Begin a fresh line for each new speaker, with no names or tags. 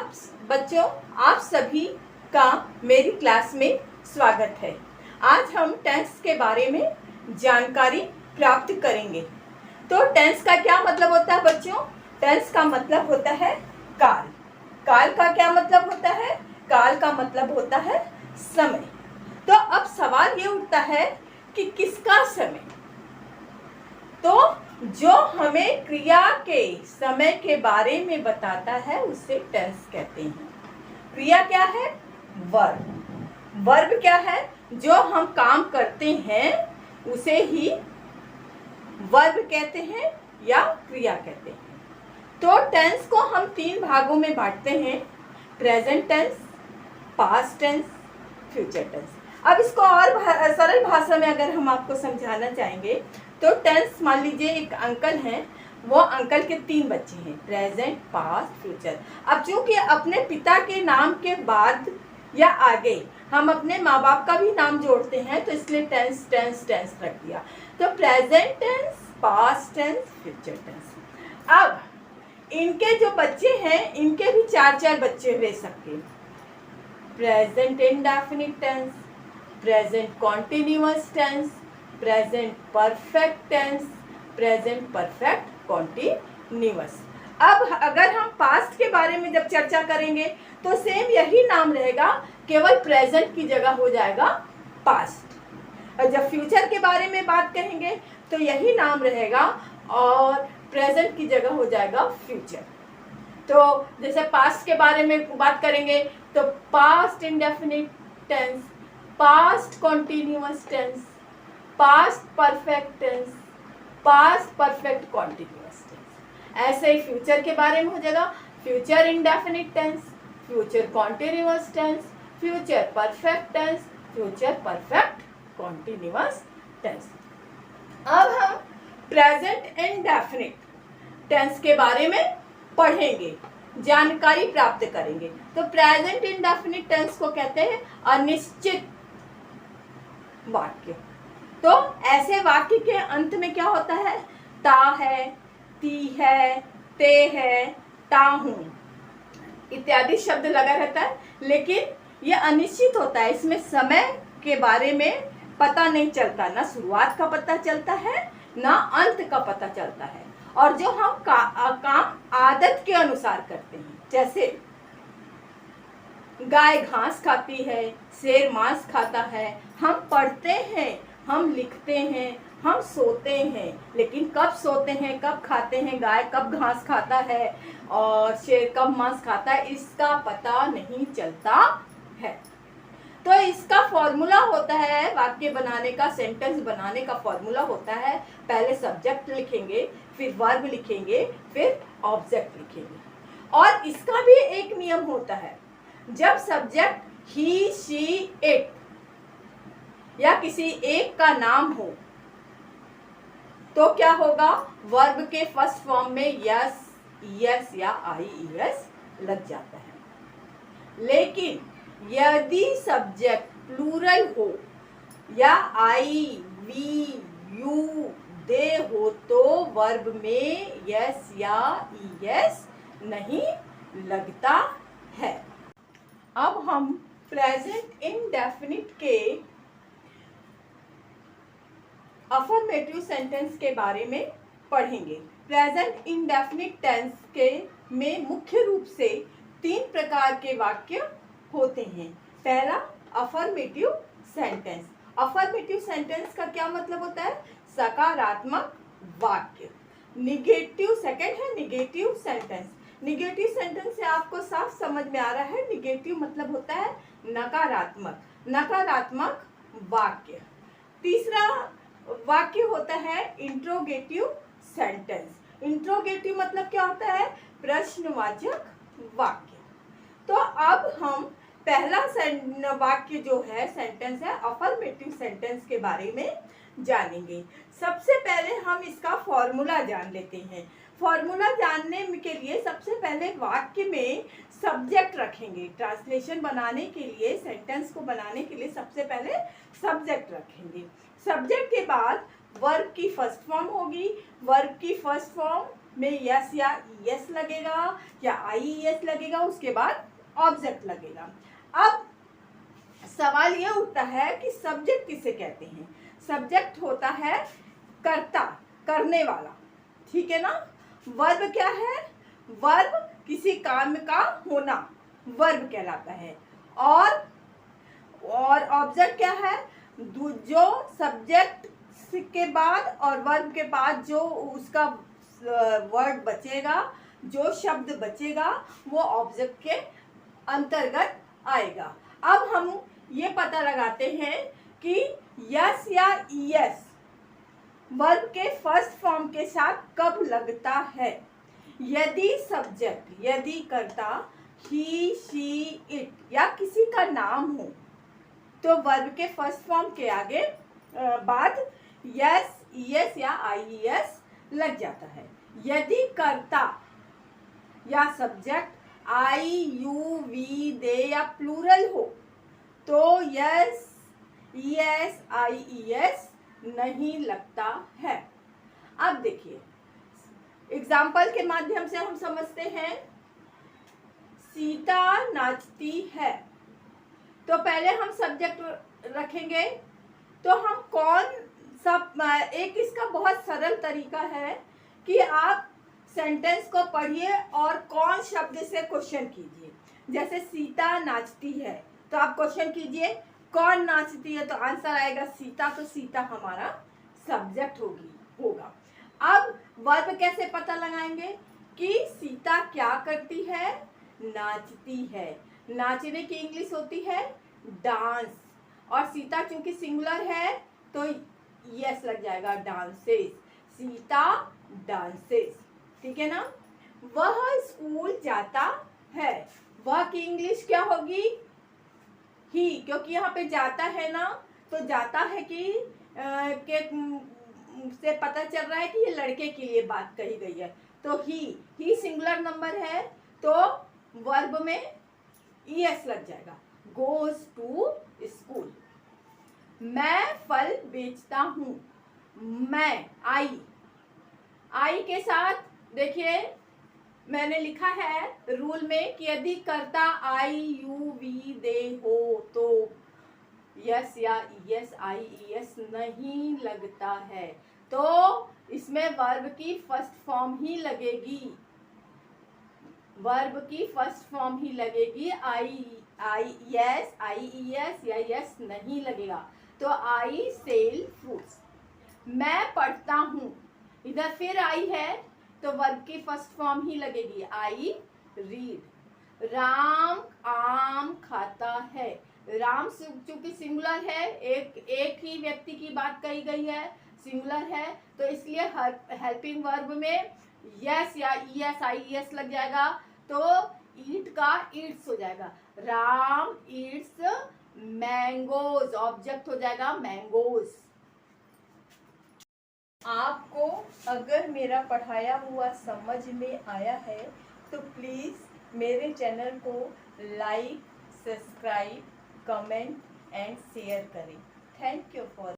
बच्चों, आप सभी का मेरी क्लास में स्वागत है। आज हम टेंस के बारे में जानकारी प्राप्त करेंगे। तो टेंस का क्या मतलब होता है बच्चों? टेंस का मतलब होता है काल। काल का क्या मतलब होता है? काल का मतलब होता है समय। तो अब सवाल ये उठता है कि किसका समय? तो जो हमें क्रिया के समय के बारे में बताता है उसे टेंस कहते हैं। क्रिया क्या है? वर्ब। वर्ब क्या है? जो हम काम करते हैं उसे ही वर्ब कहते हैं या क्रिया कहते हैं। तो टेंस को हम 3 भागों में बांटते हैं: present tense, past tense, future tense. अब इसको और सरल भाषा में अगर हम आपको समझाना चाहेंगे तो टेंस, मान लीजिए एक अंकल हैं, वो अंकल के 3 बच्चे हैं, प्रेजेंट, पास्ट, फ्यूचर। अब चूंकि अपने पिता के नाम के बाद या आगे हम अपने माँ बाप का भी नाम जोड़ते हैं तो इसलिए टेंस टेंस टेंस रख दिया। तो present tense, past tense, future tense. अब इनके जो बच्चे हैं इनके भी 4 बच्चे हुए सबके। Present indefinite tense, present continuous tense, present perfect tense, present perfect continuous. अब अगर हम पास्ट के बारे में जब चर्चा करेंगे तो सेम यही नाम रहेगा, केवल प्रेजेंट की जगह हो जाएगा पास्ट। और जब फ्यूचर के बारे में बात करेंगे तो यही नाम रहेगा और प्रेजेंट की जगह हो जाएगा फ्यूचर। तो जैसे पास्ट के बारे में बात करेंगे तो past indefinite tense, past continuous tense, past perfect tense, past perfect continuous tense. ऐसे ही फ्यूचर के बारे में हो जाएगा future indefinite tense, future continuous tense, future perfect tense, future perfect continuous tense. अब हम प्रेजेंट इंडेफिनिट टेंस के बारे में पढ़ेंगे, जानकारी प्राप्त करेंगे। तो प्रेजेंट इंडेफिनिट टेंस को कहते हैं अनिश्चित वाक्य। तो ऐसे वाक्य के अंत में क्या होता है? ता है, ती है, ते है, ता हूं इत्यादि शब्द लगा रहता है, लेकिन यह अनिश्चित होता है। इसमें समय के बारे में पता नहीं चलता, ना शुरुआत का पता चलता है ना अंत का पता चलता है। और जो हम काम आदत के अनुसार करते हैं, जैसे गाय घास खाती है, शेर मांस खाता है, हम पढ़ते हैं, हम लिखते हैं, हम सोते हैं, लेकिन कब सोते हैं, कब खाते हैं, गाय कब घास खाता है और शेर कब मांस खाता है, इसका पता नहीं चलता है। तो इसका फॉर्मूला होता है वाक्य बनाने का, सेंटेंस बनाने का फॉर्मूला होता है, पहले सब्जेक्ट लिखेंगे, फिर वर्ब लिखेंगे, फिर ऑब्जेक्ट लिखेंगे। और इसका भी एक नियम होता है, जब सब्जेक्ट ही, शी, इट या किसी एक का नाम हो तो क्या होगा? वर्ब के फर्स्ट फॉर्म में यस, यस या आईईएस लग जाता है। लेकिन यदि सब्जेक्ट प्लूरल हो या आई, वी, यू, दे हो तो वर्ब में यस या ईएस नहीं लगता है। अब हम प्रेजेंट इंडेफिनिट के अफर्मेटिव सेंटेंस के बारे में पढ़ेंगे। प्रेजेंट इंडेफिनिट टेंस के में मुख्य रूप से 3 प्रकार के वाक्य होते हैं। पहला, अफर्मेटिव सेंटेंस। अफर्मेटिव सेंटेंस का क्या मतलब होता है? सकारात्मक वाक्य। निगेटिव, सेकंड है निगेटिव सेंटेंस। निगेटिव सेंटेंस से आपको साफ समझ में आ रहा है, निगेटिव मतलब होता है नकारात्मक, नकारात्मक वाक्य। तीसरा वाक्य होता है इंट्रोगेटिव सेंटेंस। इंट्रोगेटिव मतलब क्या होता है? प्रश्नवाचक वाक्य। तो अब हम पहला वाक्य जो है, सेंटेंस है, अफर्मेटिव सेंटेंस के बारे में जानेंगे। सबसे पहले हम इसका फॉर्मूला जान लेते हैं। फॉर्मूला जानने के लिए सबसे पहले वाक्य में सब्जेक्ट रखेंगे। ट्रांसलेशन बनाने के लिए, सेंटेंस को बनाने के लिए सबसे पहले सब्जेक्ट रखेंगे। सब्जेक्ट के बाद वर्ब की फर्स्ट फॉर्म होगी। वर्ब की फर्स्ट फॉर्म में यस या ईएस लगेगा या आईईएस लगेगा, उसके बाद ऑब्जेक्ट लगेगा। अब सवाल ये उठता है कि सब्जेक्ट किसे कहते हैं। सब्जेक्ट होता है कर्ता, करने वाला, ठीक है ना। वर्ब क्या है? वर्ब किसी काम का होना वर्ब कहलाता है। और ऑब्जेक्ट क्या है? जो सब्जेक्ट के बाद और वर्ब के बाद जो उसका वर्ड बचेगा, जो शब्द बचेगा, वो ऑब्जेक्ट के अंतर्गत आएगा। अब हम ये पता लगाते हैं कि यस या ईएस वर्ब के फर्स्ट फॉर्म के साथ कब लगता है। यदि सब्जेक्ट, यदि कर्ता ही, शी, इट या किसी का नाम हो तो वर्ब के फर्स्ट फॉर्म के आगे बाद यस, ईएस या आईईएस लग जाता है। यदि कर्ता या सब्जेक्ट आई, यू, वी, दे या प्लूरल हो तो यस, ईएस, आईईएस नहीं लगता है। अब देखिए एग्जाम्पल के माध्यम से हम समझते हैं। सीता नाचती है, तो पहले हम सब्जेक्ट रखेंगे। तो हम कौन सा, एक इसका बहुत सरल तरीका है कि आप सेंटेंस को पढ़िए और कौन शब्द से क्वेश्चन कीजिए। जैसे सीता नाचती है तो आप क्वेश्चन कीजिए कौन नाचती है, तो आंसर आएगा सीता, तो सीता हमारा सब्जेक्ट होगा। अब वर्ब कैसे पता लगाएंगे कि सीता क्या करती है? नाचती है। नाचने की इंग्लिश होती है डांस, और सीता चूंकि सिंगुलर है तो यस लग जाएगा, डांसेस। सीता डांसेस, ठीक है ना। वह स्कूल जाता है, वह की इंग्लिश क्या होगी? ही, क्योंकि यहाँ पे जाता है ना, तो जाता है कि से पता चल रहा है कि ये लड़के के लिए बात कही गई है, तो ही सिंगुलर नंबर है तो वर्ब में ईएस लग जाएगा। Goes to school. मैं फल बेचता हूँ, मैं आई के साथ देखिए मैंने लिखा है रूल में कि यदि कर्ता आई, यू, वी, दे हो तो यस या ईएस, आईईएस नहीं लगता है। तो इसमें वर्ब की फर्स्ट फॉर्म ही लगेगी, वर्ब की फर्स्ट फॉर्म ही लगेगी। यस, आईईएस या यस नहीं लगेगा। तो आई सेल फ्रूट्स। मैं पढ़ता हूँ, इधर फिर आई है तो वर्ब की फर्स्ट फॉर्म ही लगेगी, आई रीड। राम आम खाता है। राम चूंकि सिंगुलर है, एक ही व्यक्ति की बात कही गई है, सिंगुलर है, तो इसलिए हेल्पिंग वर्ब में यस या ईएस, आईईएस लग जाएगा। तो ईट का ईट्स हो जाएगा। राम ईट्स मैंगोज, ऑब्जेक्ट हो जाएगा मैंगोज। आपको अगर मेरा पढ़ाया हुआ समझ में आया है तो प्लीज़ मेरे चैनल को like, subscribe, comment and share करें। Thank you for